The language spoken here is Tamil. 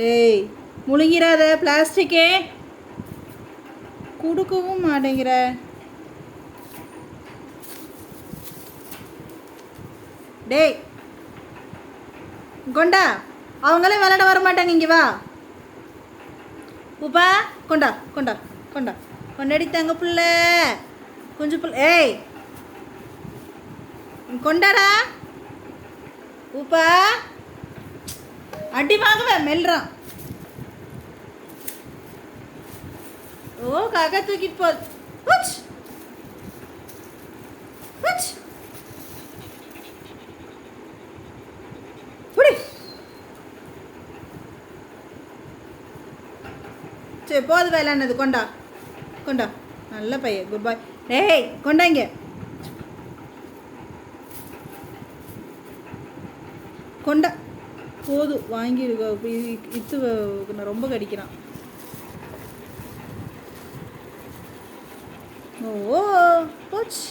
ஏய் முழுங்கிறாத பிளாஸ்டிக்கே கொடுக்கவும் மாட்டேங்கிற. டேய் கொண்டா, அவங்களே விளையாட வர மாட்டாங்க. இங்கே வா உப்பா, கொண்டா கொண்டா கொண்டா கொண்டாடி தங்க புள்ள கொஞ்சம் புள்ள. ஏய் கொண்டாடா உப்பா, அடி வாங்குவேன் மெல்றான். ஓ காக்கா தூக்கிட்டு போ. சரி போது வேலைன்னது. கொண்டா கொண்டா, நல்ல பையன், குட் பாய். டேய் கொண்டாங்க கொண்டா, போதும் வாங்கி இத்து ரொம்ப கடிக்கிறான். ஓ போச்சு.